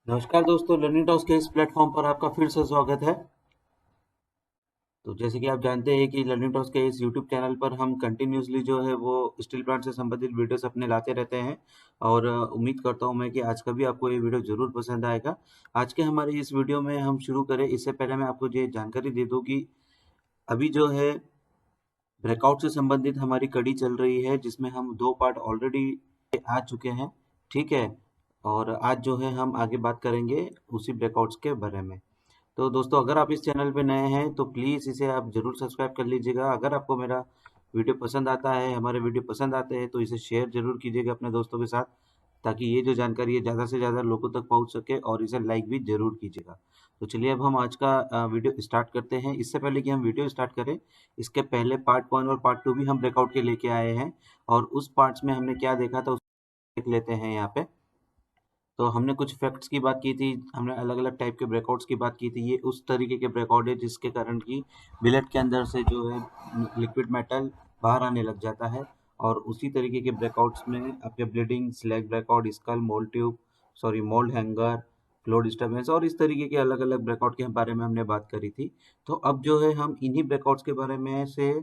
नमस्कार दोस्तों, learning talks के इस प्लेटफॉर्म पर आपका फिर से स्वागत है। तो जैसे कि आप जानते हैं कि लर्निंग टॉक्स के इस यूट्यूब चैनल पर हम कंटिन्यूसली जो है वो स्टील प्लांट से संबंधित वीडियोस अपने लाते रहते हैं और उम्मीद करता हूं मैं कि आज का भी आपको ये वीडियो ज़रूर पसंद आएगा। आज के हमारे इस वीडियो में हम शुरू करें इससे पहले मैं आपको ये जानकारी दे दूं कि अभी जो है ब्रेकआउट से संबंधित हमारी कड़ी चल रही है जिसमें हम 2 पार्ट ऑलरेडी आ चुके हैं, ठीक है? और आज जो है हम आगे बात करेंगे उसी ब्रेकआउट्स के बारे में। तो दोस्तों, अगर आप इस चैनल पे नए हैं तो प्लीज़ इसे आप ज़रूर सब्सक्राइब कर लीजिएगा। अगर आपको मेरा वीडियो पसंद आता है, हमारे वीडियो पसंद आते हैं तो इसे शेयर ज़रूर कीजिएगा अपने दोस्तों के साथ, ताकि ये जो जानकारी है ज़्यादा से ज़्यादा लोगों तक पहुँच सके, और इसे लाइक भी ज़रूर कीजिएगा। तो चलिए अब हम आज का वीडियो स्टार्ट करते हैं। इससे पहले कि हम वीडियो स्टार्ट करें, इसके पहले पार्ट 1 और पार्ट 2 भी हम ब्रेकआउट के लेके आए हैं, और उस पार्ट्स में हमने क्या देखा था उसे देख लेते हैं यहाँ पे। तो हमने कुछ फैक्ट्स की बात की थी, हमने अलग-अलग टाइप के ब्रेकआउट्स की बात की थी। ये उस तरीके के ब्रेकआउट है जिसके कारण कि बिलेट के अंदर से जो है लिक्विड मेटल बाहर आने लग जाता है, और उसी तरीके के ब्रेकआउट्स में आपके bleeding, slag breakout, skull, mould tube, sorry mould hanger, flow disturbance और इस तरीके के अलग-अलग ब्रेकआउट के बारे में हमने बात करी थी। तो अब जो है हम इन्हीं ब्रेकआउट्स के बारे में से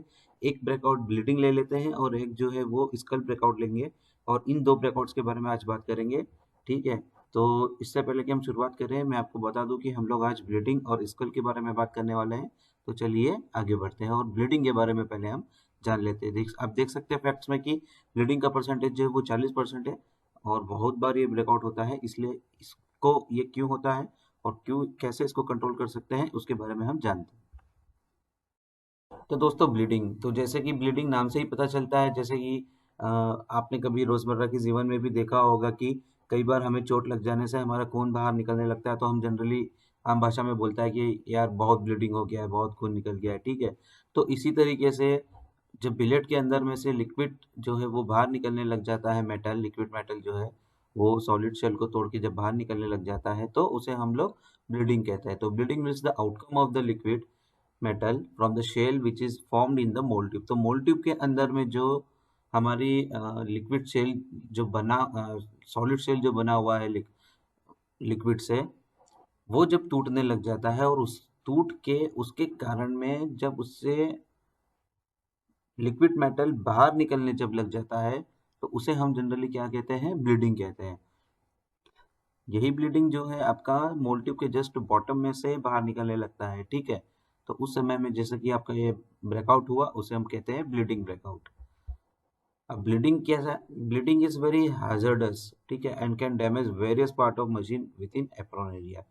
एक ब्रेकआउट ब्लीडिंग ले लेते हैं और एक जो है वो स्कल ब्रेकआउट लेंगे, और इन 2 ब्रेकआउट्स के बारे में आज बात करेंगे, ठीक है? तो इससे पहले कि हम शुरुआत करें, मैं आपको बता दूं कि हम लोग आज ब्लीडिंग और स्कल के बारे में बात करने वाले हैं। तो चलिए आगे बढ़ते हैं और ब्लीडिंग के बारे में पहले हम जान लेते हैं। आप देख सकते हैं फैक्ट्स में कि ब्लीडिंग का परसेंटेज जो है वो 40% है, और बहुत बार ये ब्रेकआउट होता है। इसलिए इसको ये क्यों होता है और क्यों, कैसे इसको कंट्रोल कर सकते हैं, उसके बारे में हम जानते हैं। तो दोस्तों, ब्लीडिंग, तो जैसे कि ब्लीडिंग नाम से ही पता चलता है, जैसे कि आपने कभी रोजमर्रा के जीवन में भी देखा होगा कि कई बार हमें चोट लग जाने से हमारा खून बाहर निकलने लगता है, तो हम जनरली आम भाषा में बोलता है कि यार बहुत ब्लीडिंग हो गया है, बहुत खून निकल गया है, ठीक है? तो इसी तरीके से जब बिलेट के अंदर में से लिक्विड जो है वो बाहर निकलने लग जाता है, मेटल, लिक्विड मेटल जो है वो सॉलिड शेल को तोड़ के जब बाहर निकलने लग जाता है, तो उसे हम लोग ब्लीडिंग कहते हैं। तो bleeding means the outcome of the liquid metal from the shell which is formed in the mould tube. तो मोल्ड ट्यूब के अंदर में जो हमारी लिक्विड शेल जो बना, सॉलिड शेल जो बना हुआ है लिक्विड से, वो जब टूटने लग जाता है, और उस टूट के उसके कारण में जब उससे लिक्विड मेटल बाहर निकलने जब लग जाता है, तो उसे हम जनरली क्या कहते हैं, ब्लीडिंग कहते हैं। यही ब्लीडिंग जो है आपका मोल्ड ट्यूब के जस्ट बॉटम में से बाहर निकलने लगता है, ठीक है? तो उस समय में जैसे कि आपका ये ब्रेकआउट हुआ, उसे हम कहते हैं ब्लीडिंग ब्रेकआउट। अब ब्लीडिंग कैसा, ब्लीडिंग इज वेरी हैजर्डस, ठीक है, and can damage various part of machine with in apron area.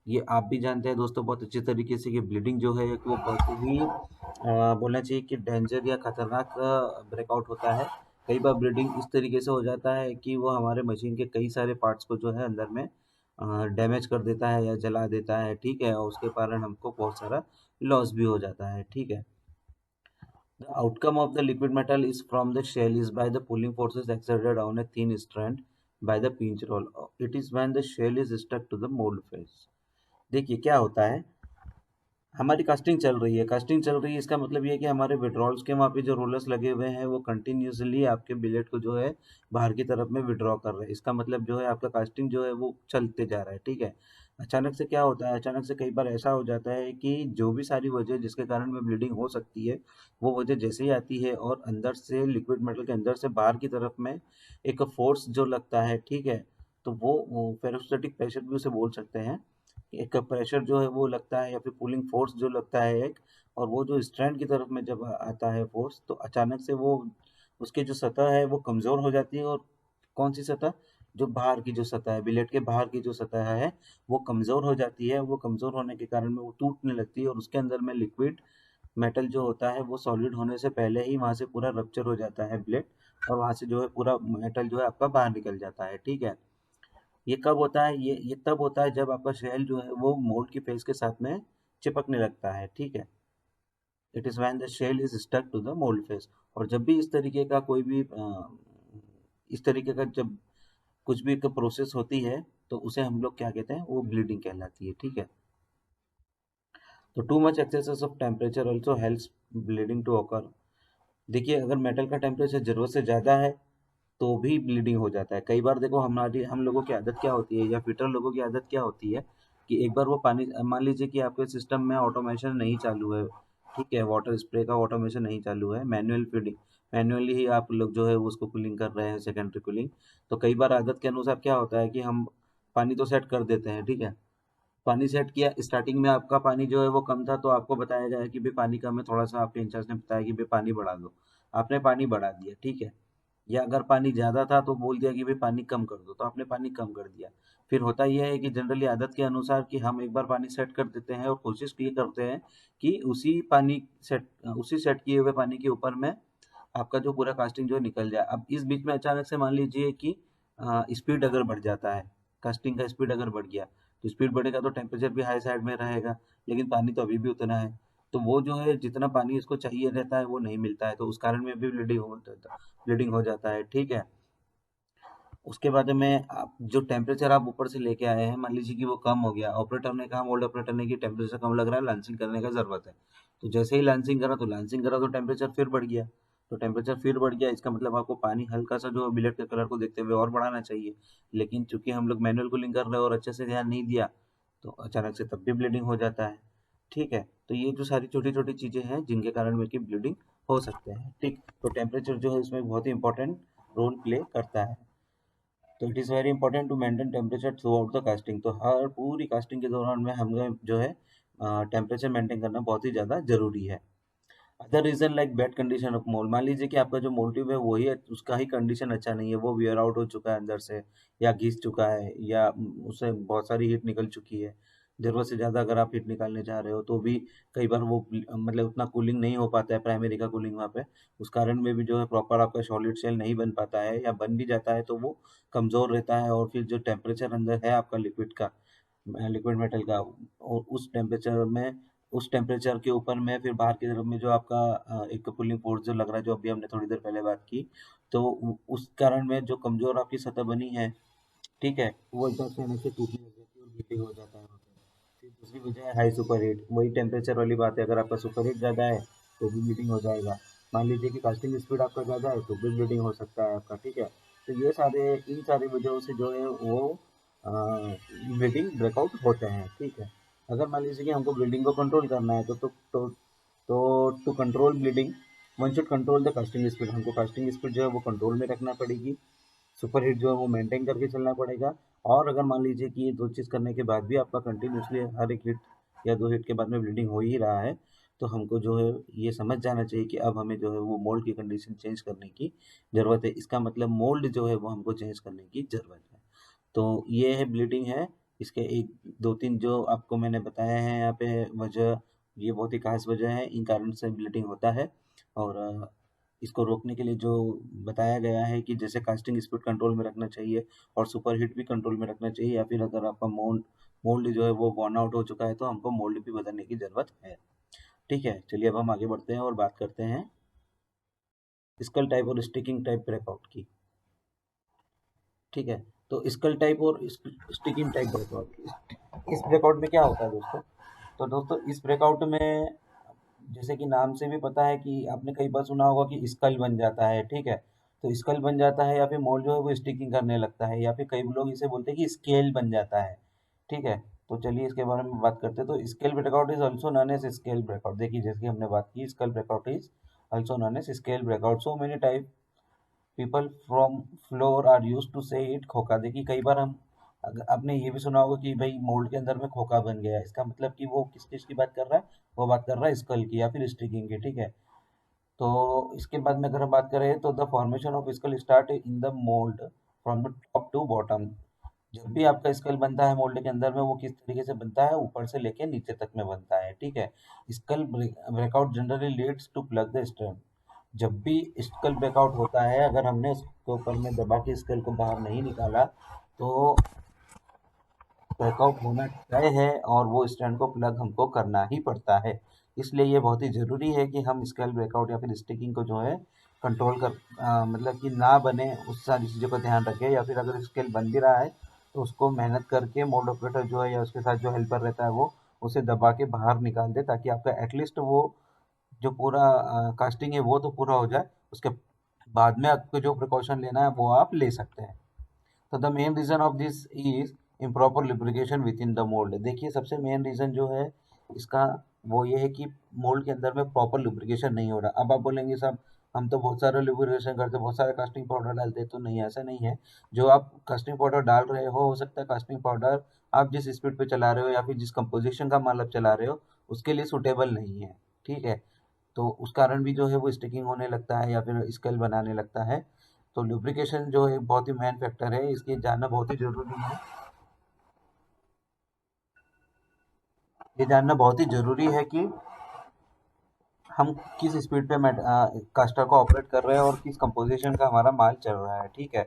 ये आप भी जानते हैं दोस्तों बहुत अच्छे तरीके से कि ब्लीडिंग जो है वो बहुत ही बोलना चाहिए कि डेंजर या खतरनाक ब्रेकआउट होता है। कई बार ब्लीडिंग इस तरीके से हो जाता है कि वो हमारे मशीन के कई सारे पार्ट्स को जो है अंदर में डैमेज कर देता है या जला देता है, ठीक है, और उसके कारण हमको बहुत सारा लॉस भी हो जाता है, ठीक है। The outcome of the liquid metal is from the shell is by the pulling forces exerted on a thin strand by the pinch roll. It is when the shell is stuck to the mold face. देखिए क्या होता है, हमारी casting चल रही है, casting चल रही है, इसका मतलब ये है कि हमारे विड्रॉल्स के वहाँ पे जो रोलर्स लगे हुए हैं वो कंटिन्यूसली आपके बिलेट को जो है बाहर की तरफ में विड्रॉ कर रहे हैं। इसका मतलब जो है आपका कास्टिंग जो है वो चलते जा रहा है, ठीक है? अचानक से क्या होता है, अचानक से कई बार ऐसा हो जाता है कि जो भी सारी वजह जिसके कारण में ब्लीडिंग हो सकती है, वो वजह जैसे ही आती है और अंदर से लिक्विड मेटल के अंदर से बाहर की तरफ में एक फोर्स जो लगता है, ठीक है, तो वो फेरोस्टैटिक प्रेशर भी उसे बोल सकते हैं। एक प्रेशर जो है वो लगता है, या फिर पुलिंग फोर्स जो लगता है एक, और वो जो स्ट्रैंड की तरफ में जब आता है फोर्स, तो अचानक से वो उसकी जो सतह है वो कमज़ोर हो जाती है। और कौन सी सतह, जो बाहर की जो सतह है, बिलेट के बाहर की जो सतह है वो कमज़ोर हो जाती है। वो कमज़ोर होने के कारण में वो टूटने लगती है, और उसके अंदर में लिक्विड मेटल जो होता है वो सॉलिड होने से पहले ही वहाँ से पूरा रप्चर हो जाता है बिलेट, और वहाँ से जो है पूरा मेटल जो है आपका बाहर निकल जाता है, ठीक है? ये कब होता है, ये तब होता है जब आपका शेल जो है वो मोल्ड की फेस के साथ में चिपकने लगता है, ठीक है? It is when the shell is stuck to the mould face. और जब भी इस तरीके का कोई भी इस तरीके का जब कुछ भी एक प्रोसेस होती है, तो उसे हम लोग क्या कहते हैं, वो ब्लीडिंग कहलाती है, ठीक है? तो too much excess of temperature also helps bleeding to occur. देखिए, अगर मेटल का टेम्परेचर जरूरत से ज़्यादा है तो भी ब्लीडिंग हो जाता है। कई बार देखो हम लोगों की आदत क्या होती है या फिटर लोगों की आदत क्या होती है कि एक बार वो पानी, मान लीजिए कि आपके सिस्टम में ऑटोमेशन नहीं चालू है, ठीक है, वाटर स्प्रे का ऑटोमेशन नहीं चालू है, मैनुअल फीडिंग, मैनुअली ही आप लोग जो है उसको कूलिंग कर रहे हैं, सेकेंडरी कूलिंग। तो कई बार आदत के अनुसार क्या होता है कि हम पानी तो सेट कर देते हैं, ठीक है, पानी सेट किया, स्टार्टिंग में आपका पानी जो है वो कम था तो आपको बताया गया है कि भाई पानी कम है, थोड़ा सा आपके इंचार्ज ने बताया कि भाई पानी बढ़ा दो, आपने पानी बढ़ा दिया, ठीक है। या अगर पानी ज़्यादा था तो बोल दिया कि भाई पानी कम कर दो, तो आपने पानी कम कर दिया। फिर होता यह है कि जनरली आदत के अनुसार कि हम एक बार पानी सेट कर देते हैं और कोशिश ये करते हैं कि उसी सेट किए हुए पानी के ऊपर में आपका जो पूरा कास्टिंग जो है निकल जाए। अब इस बीच में अचानक से मान लीजिए कि स्पीड अगर बढ़ जाता है, कास्टिंग का स्पीड अगर बढ़ गया, तो स्पीड बढ़ेगा तो टेम्परेचर भी हाई साइड में रहेगा, लेकिन पानी तो अभी भी उतना है। तो वो जो है जितना पानी इसको चाहिए रहता है वो नहीं मिलता है, तो उस कारण में भी ब्लीडिंग हो जाता है, ठीक है। उसके बाद में आप जो टेम्परेचर आप ऊपर से लेके आए हैं, मान लीजिए कि वो कम हो गया, ऑपरेटर ने कहा, मोल्ड ऑपरेटर ने कि टेम्परेचर कम लग रहा है, लांसिंग करने का जरूरत है। तो जैसे ही लांसिंग करा तो टेम्परेचर फिर बढ़ गया। तो टेम्परेचर फिर बढ़ गया, इसका मतलब आपको पानी हल्का सा जो बिलेट के कलर को देखते हुए और बढ़ाना चाहिए, लेकिन चूंकि हम लोग मैनुअल कूलिंग कर रहे हैं और अच्छे से ध्यान नहीं दिया, तो अचानक से तब भी ब्लीडिंग हो जाता है, ठीक है। तो ये जो सारी छोटी छोटी चीजें हैं जिनके कारण में कि ब्लीडिंग हो सकते हैं, ठीक। तो टेम्परेचर जो है इसमें बहुत ही इंपॉर्टेंट रोल प्ले करता है। तो it is very important to maintain temperature throughout the casting. तो हर पूरी कास्टिंग के दौरान में हमें जो है टेम्परेचर मेंटेन करना बहुत ही ज़्यादा जरूरी है। Other reason like bad condition of mould, मान लीजिए कि आपका जो मोल्ड ट्यूब है वही है, उसका ही कंडीशन अच्छा नहीं है, वो वियर आउट हो चुका है अंदर से, या घिस चुका है, या उससे बहुत सारी हीट निकल चुकी है। जरूरत से ज़्यादा अगर आप हीट निकालने जा रहे हो तो भी कई बार वो मतलब उतना कूलिंग नहीं हो पाता है, प्राइमरी का कूलिंग वहाँ पे, उस कारण में भी जो है प्रॉपर आपका सॉलिड सेल नहीं बन पाता है, या बन भी जाता है तो वो कमज़ोर रहता है, और फिर जो टेम्परेचर अंदर है आपका लिक्विड का, लिक्विड मेटल का, और उस टेम्परेचर के ऊपर में फिर बाहर की तरफ में जो आपका एक कूलिंग फोर्स जो लग रहा है, जो अभी हमने थोड़ी देर पहले बात की, तो उस कारण में जो कमजोर आपकी सतह बनी है, ठीक है, वो एकदम से अचानक से टूटने लग जाती है और हीटिंग हो जाता है वहाँ पे। फिर दूसरी वजह है हाई सुपर हीट, वही टेम्परेचर वाली बात है, अगर आपका सुपर हीट ज़्यादा है तो भी हीटिंग हो जाएगा। मान लीजिए कि कास्टिंग स्पीड आपका ज़्यादा है तो भी ब्लीडिंग हो सकता है आपका, ठीक है। तो ये सारे इन सारी वजहों से जो है वो ब्लीडिंग ब्रेकआउट होते हैं, ठीक है। अगर मान लीजिए कि हमको ब्लीडिंग को कंट्रोल करना है तो to control bleeding one should control the casting speed, हमको कास्टिंग स्पीड जो है वो कंट्रोल में रखना पड़ेगी, सुपर हिट जो है वो मेंटेन करके चलना पड़ेगा। और अगर मान लीजिए कि ये दो चीज़ करने के बाद भी आपका कंटिन्यूसली हर एक हिट या दो हिट के बाद में ब्लीडिंग हो ही रहा है, तो हमको जो है ये समझ जाना चाहिए कि अब हमें जो है वो मोल्ड की कंडीशन चेंज करने की ज़रूरत है। इसका मतलब मोल्ड जो है वो हमको चेंज करने की ज़रूरत है। तो ये है ब्लीडिंग है, इसके एक दो तीन जो आपको मैंने बताया है यहाँ पे वजह, ये बहुत ही खास वजह है, इन कारण से ब्लीडिंग होता है। और इसको रोकने के लिए जो बताया गया है कि जैसे कास्टिंग स्पीड कंट्रोल में रखना चाहिए और सुपर हीट भी कंट्रोल में रखना चाहिए, या फिर अगर आपका मोल्ड जो है वो वॉर्न आउट हो चुका है तो हमको मोल्ड भी बदलने की ज़रूरत है, ठीक है। चलिए अब हम आगे बढ़ते हैं और बात करते हैं स्कल टाइप और स्टिकिंग टाइप ब्रेकआउट की, ठीक है। तो स्कल टाइप और स्टिकिंग टाइप ब्रेकआउट, इस ब्रेकआउट में क्या होता है दोस्तों? तो दोस्तों इस ब्रेकआउट में जैसे कि नाम से भी पता है कि आपने कई बार सुना होगा कि स्कल बन जाता है, ठीक है। तो स्कल बन जाता है या फिर मोल्ड जो है वो स्टिकिंग करने लगता है, या फिर कई लोग इसे बोलते हैं कि स्केल बन जाता है, ठीक है। तो चलिए इसके बारे में बात करते हैं। तो scale breakout is also known as scale breakout, देखिए जैसे कि हमने बात की, skull breakout is also known as scale breakout, so many type people from floor are use to say it खोखा। देखिए कई बार आपने ये भी सुना होगा कि भाई मोल्ड के अंदर में खोखा बन गया है, इसका मतलब कि वो किस चीज़ की बात कर रहा है, वो बात कर रहा है स्कल की या फिर स्टिकिंग की, ठीक है। तो इसके बाद में अगर हम बात करें तो the formation of skull start in the mould from the top to bottom. जब भी आपका स्कल बनता है मोल्ड के अंदर में, वो किस तरीके से बनता है, ऊपर से लेके नीचे तक में बनता है, ठीक है। Skull breakout generally leads to plug the stem. जब भी स्कल ब्रेकआउट होता है, अगर हमने उसके ऊपर में दबा के स्कल को बाहर नहीं निकाला तो ब्रेकआउट होना तय है, और वो स्टैंड को प्लग हमको करना ही पड़ता है। इसलिए ये बहुत ही ज़रूरी है कि हम स्कल ब्रेकआउट या फिर स्टिकिंग को जो है कंट्रोल कर मतलब कि ना बने, उस सारी चीज़ों का ध्यान रखें, या फिर अगर स्केल बन भी रहा है तो उसको मेहनत करके मोल्ड ऑपरेटर जो है या उसके साथ जो हेल्पर रहता है वो उसे दबा के बाहर निकाल दे, ताकि आपका एटलीस्ट वो जो पूरा कास्टिंग है वो तो पूरा हो जाए। उसके बाद में आपको जो प्रिकॉशन लेना है वो आप ले सकते हैं। तो the main reason of this is improper lubrication within the mould. देखिए सबसे मेन रीजन जो है इसका वो ये है कि मोल्ड के अंदर में प्रॉपर लुब्रिकेशन नहीं हो रहा। अब आप बोलेंगे साहब हम तो बहुत सारे लुब्रिकेशन करते, बहुत सारे कास्टिंग पाउडर डालते हैं। तो नहीं, ऐसा नहीं है। जो आप कास्टिंग पाउडर डाल रहे हो सकता है कास्टिंग पाउडर आप जिस स्पीड पे चला रहे हो या फिर जिस कंपोजिशन का माल आप चला रहे हो उसके लिए सूटेबल नहीं है। ठीक है, तो उस कारण भी जो है वो स्टिकिंग होने लगता है या फिर स्केल बनाने लगता है। तो लुब्रिकेशन जो है बहुत ही मेन फैक्टर है, इसके जानना बहुत ही जरूरी है। ये जानना बहुत ही जरूरी है कि हम किस स्पीड पे कास्टर को ऑपरेट कर रहे हैं और किस कंपोजिशन का हमारा माल चल रहा है। ठीक है,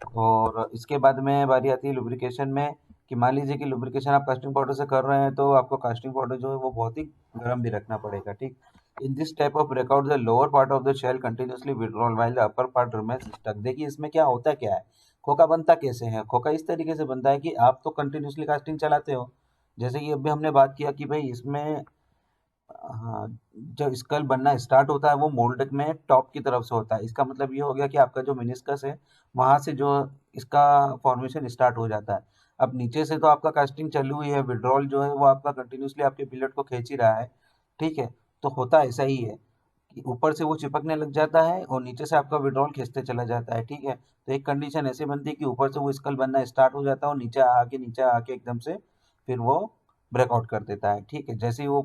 और इसके बाद में बारी आती है लुब्रिकेशन में कि मान लीजिए कि लुब्रिकेशन आप कास्टिंग पाउडर से कर रहे हैं तो आपको कास्टिंग पाउडर जो है वो बहुत ही गर्म भी रखना पड़ेगा। ठीक, in this type of breakout the lower part of the shell continuously withdrawal while the upper part remains stuck. देखिए इसमें क्या होता क्या है, खोखा बनता कैसे है। खोखा इस तरीके से बनता है कि आप तो कंटिन्यूसली कास्टिंग चलाते हो, जैसे कि अभी हमने बात किया कि भाई इसमें हाँ, जब स्कल बनना स्टार्ट होता है वो मोल्ड में टॉप की तरफ से होता है। इसका मतलब ये हो गया कि आपका जो मेनिस्कस है वहां से जो इसका फॉर्मेशन स्टार्ट हो जाता है। अब नीचे से तो आपका कास्टिंग चालू हुई है, विड्रॉल जो है वो आपका कंटिन्यूसली आपके बिलेट को खींच ही रहा है। ठीक है, तो होता ऐसा ही है कि ऊपर से वो चिपकने लग जाता है और नीचे से आपका विड्रॉल खींचते चला जाता है। ठीक है, तो एक कंडीशन ऐसी बनती है कि ऊपर से वो स्कल बनना स्टार्ट हो जाता है और नीचे आके एकदम से फिर वो ब्रेकआउट कर देता है। ठीक है, जैसे ही वो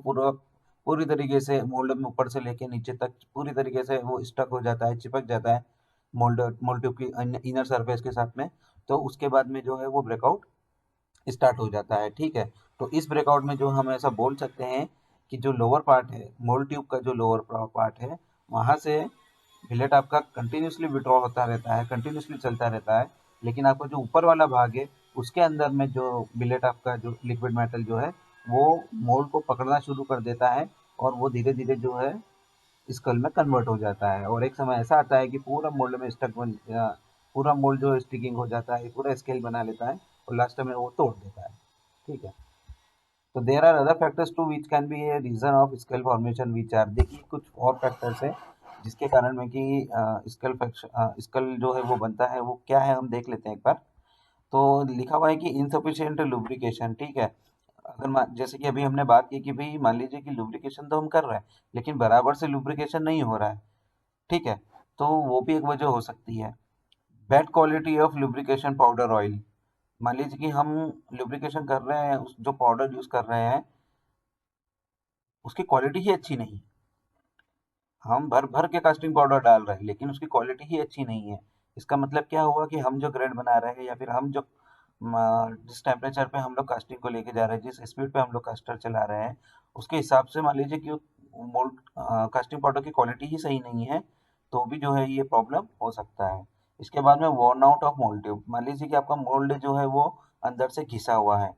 पूरी तरीके से मोल्ड में ऊपर से लेके नीचे तक पूरी तरीके से वो स्टक हो जाता है, चिपक जाता है मोल्ड मोल्ड ट्यूब की इनर सरफेस के साथ में, तो उसके बाद में जो है वो ब्रेकआउट स्टार्ट हो जाता है। ठीक है, तो इस ब्रेकआउट में जो हम ऐसा बोल सकते हैं कि जो लोअर पार्ट है मोल्ड ट्यूब का, जो लोअर पार्ट है वहां से फिलेट आपका कंटिन्यूसली विड्रॉ होता रहता है, कंटिन्यूसली चलता रहता है। लेकिन आपका जो ऊपर वाला भाग है उसके अंदर में जो बिलेट आपका जो लिक्विड मेटल जो है वो मोल्ड को पकड़ना शुरू कर देता है और वो धीरे धीरे जो है स्कल में कन्वर्ट हो जाता है। और एक समय ऐसा आता है कि पूरा मोल्ड में पूरा मोल्ड जो स्टिकिंग हो जाता है, पूरा स्केल बना लेता है और लास्ट में वो तोड़ देता है। ठीक है, तो there are other factors too which can be a reason of scale formation which are. देखिए कुछ और फैक्टर्स है जिसके कारण में कि स्कल जो है वो बनता है, वो क्या है हम देख लेते हैं एक बार। तो लिखा हुआ है कि इनसफिशिएंट लुब्रिकेशन। ठीक है, अगर जैसे कि अभी हमने बात की कि भाई मान लीजिए कि लुब्रिकेशन तो हम कर रहे हैं लेकिन बराबर से लुब्रिकेशन नहीं हो रहा है। ठीक है, तो वो भी एक वजह हो सकती है। Bad quality of lubrication powder oil. मान लीजिए कि हम लुब्रिकेशन कर रहे हैं, जो पाउडर यूज कर रहे हैं उसकी क्वालिटी ही अच्छी नहीं। हम भर भर के कास्टिंग पाउडर डाल रहे हैं लेकिन उसकी क्वालिटी ही अच्छी नहीं है। इसका मतलब क्या हुआ कि हम जो ग्रेड बना रहे हैं या फिर हम जो जिस टेम्परेचर पे हम लोग कास्टिंग को लेके जा रहे हैं, जिस स्पीड पे हम लोग कास्टर चला रहे हैं उसके हिसाब से मान लीजिए कि मोल्ड कास्टिंग पाउडर की क्वालिटी ही सही नहीं है, तो भी जो है ये प्रॉब्लम हो सकता है। इसके बाद में worn out of mould tube. मान लीजिए कि आपका मोल्ड जो है वो अंदर से घिसा हुआ है।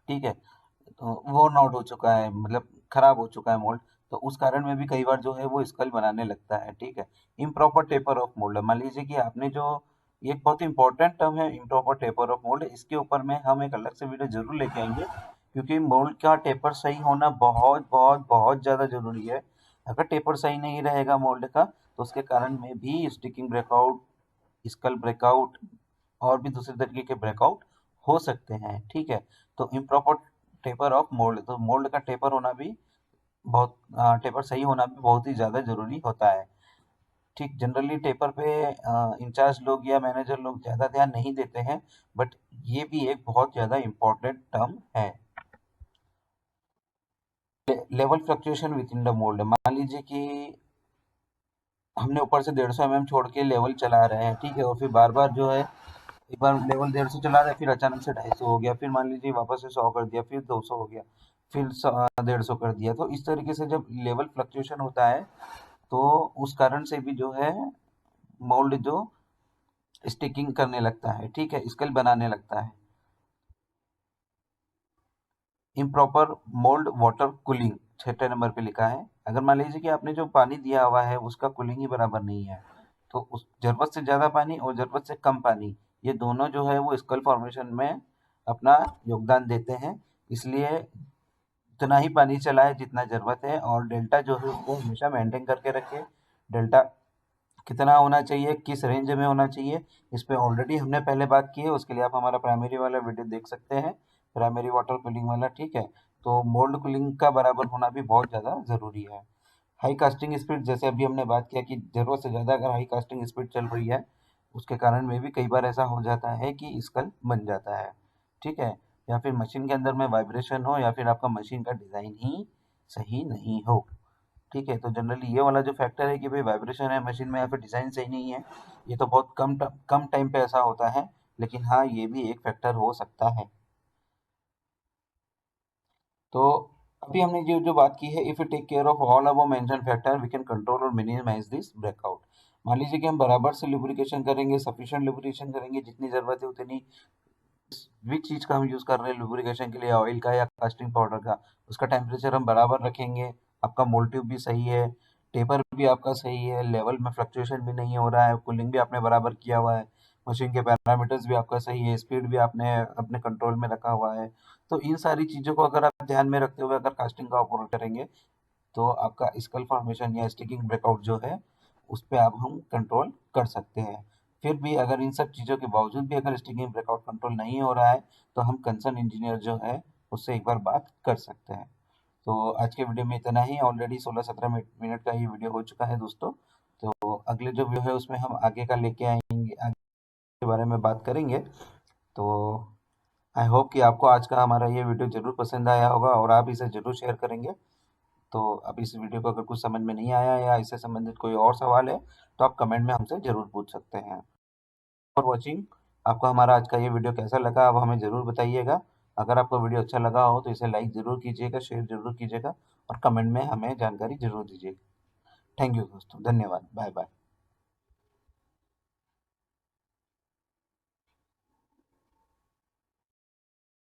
ठीक है, तो worn आउट हो चुका है, मतलब खराब हो चुका है मोल्ड। तो उस कारण में भी कई बार जो है वो स्कल बनाने लगता है। ठीक है, इम्प्रॉपर टेपर ऑफ मोल्ड। मान लीजिए कि आपने जो, ये एक बहुत इंपॉर्टेंट टर्म है इम्प्रॉपर टेपर ऑफ मोल्ड, इसके ऊपर में हम एक अलग से वीडियो जरूर लेके आएंगे क्योंकि मोल्ड का टेपर सही होना बहुत बहुत बहुत ज़्यादा जरूरी है। अगर टेपर सही नहीं रहेगा मोल्ड का तो उसके कारण में भी स्टिकिंग ब्रेकआउट, स्कल ब्रेकआउट और भी दूसरे तरीके के ब्रेकआउट हो सकते हैं। ठीक है, तो इम्प्रॉपर टेपर ऑफ मोल्ड, तो मोल्ड का टेपर होना भी बहुत टेपर सही होना भी बहुत ही ज़्यादा जरूरी होता है। ठीक, जनरली टेपर पे इंचार्ज लोग या मैनेजर लोग ज़्यादा ध्यान नहीं देते हैं, बट ये भी एक बहुत ज़्यादा इम्पोर्टेंट टर्म है। Level fluctuation with in the mould. मान लीजिए कि हमने ऊपर से 150 mm छोड़ के लेवल चला रहे हैं। ठीक है, और फिर बार बार जो है एक बार लेवल 150 चला रहे हैं फिर अचानक से 250 हो गया, फिर मान लीजिए वापस से 100 कर दिया, फिर 200 हो गया, फिर 150 कर दिया। तो इस तरीके से जब लेवल फ्लक्चुएशन होता है तो उस कारण से भी जो है मोल्ड जो स्टिकिंग करने लगता है। ठीक है, स्केल बनाने लगता है। Improper mould water cooling 6 number पे लिखा है। अगर मान लीजिए कि आपने जो पानी दिया हुआ है उसका कूलिंग ही बराबर नहीं है, तो उस जरूरत से ज़्यादा पानी और ज़रूरत से कम पानी, ये दोनों जो है वो स्कल फॉर्मेशन में अपना योगदान देते हैं। इसलिए उतना ही पानी चलाए जितना ज़रूरत है और डेल्टा जो है उसको हमेशा मेंटेन करके रखें। डेल्टा कितना होना चाहिए, किस रेंज में होना चाहिए, इस पे ऑलरेडी हमने पहले बात की है। उसके लिए आप हमारा प्राइमरी वाला वीडियो देख सकते हैं, प्राइमरी वाटर कूलिंग वाला, ठीक है। तो मोल्ड कूलिंग का बराबर होना भी बहुत ज़्यादा ज़रूरी है। हाई कास्टिंग स्पीड, जैसे अभी हमने बात किया कि ज़रूरत से ज़्यादा अगर हाई कास्टिंग स्पीड चल रही है, उसके कारण में भी कई बार ऐसा हो जाता है कि स्कल बन जाता है, ठीक है। या फिर मशीन के अंदर में वाइब्रेशन हो, या फिर आपका मशीन का डिज़ाइन ही सही नहीं हो, ठीक है। तो जनरली ये वाला जो फैक्टर है कि भाई वाइब्रेशन है मशीन में या फिर डिज़ाइन सही नहीं है, ये तो बहुत कम टाइम पे ऐसा होता है, लेकिन हाँ, ये भी एक फैक्टर हो सकता है। तो अभी हमने जो बात की है, if you take care of all above mention factor we can control और मिनिमाइज दिस ब्रेकआउट। मान लीजिए कि हम बराबर से लुब्रिकेशन करेंगे, सफिशिएंट लुब्रिकेशन करेंगे, जितनी ज़रूरत है उतनी, विच चीज़ का हम यूज़ कर रहे हैं लुब्रिकेशन के लिए, ऑयल का या कास्टिंग पाउडर का, उसका टेम्परेचर हम बराबर रखेंगे, आपका मोल्ड ट्यूब भी सही है, टेपर भी आपका सही है, लेवल में फ्लक्चुएशन भी नहीं हो रहा है, कूलिंग भी आपने बराबर किया हुआ है, मशीन के पैरामीटर्स भी आपका सही है, स्पीड भी आपने अपने कंट्रोल में रखा हुआ है। तो इन सारी चीज़ों को अगर आप ध्यान में रखते हुए अगर कास्टिंग का ऑपरेट करेंगे, तो आपका स्कल फॉर्मेशन या स्टिकिंग ब्रेकआउट जो है, उस पे आप हम कंट्रोल कर सकते हैं। फिर भी अगर इन सब चीज़ों के बावजूद भी अगर स्टिकिंग ब्रेकआउट कंट्रोल नहीं हो रहा है, तो हम कंसर्न इंजीनियर जो है उससे एक बार बात कर सकते हैं। तो आज के वीडियो में इतना ही, ऑलरेडी 16-17 मिनट का ये वीडियो हो चुका है दोस्तों। तो अगले जो वीडियो है उसमें हम आगे का लेके आएंगे, आगे के बारे में बात करेंगे। तो आई होप कि आपको आज का हमारा ये वीडियो ज़रूर पसंद आया होगा और आप इसे ज़रूर शेयर करेंगे। तो अब इस वीडियो को अगर कुछ समझ में नहीं आया या इससे संबंधित कोई और सवाल है, तो आप कमेंट में हमसे ज़रूर पूछ सकते हैं। फॉर वॉचिंग, आपको हमारा आज का ये वीडियो कैसा लगा, आप हमें ज़रूर बताइएगा। अगर आपको वीडियो अच्छा लगा हो तो इसे लाइक ज़रूर कीजिएगा, शेयर ज़रूर कीजिएगा और कमेंट में हमें जानकारी ज़रूर दीजिएगा। थैंक यू दोस्तों, धन्यवाद, बाय बाय।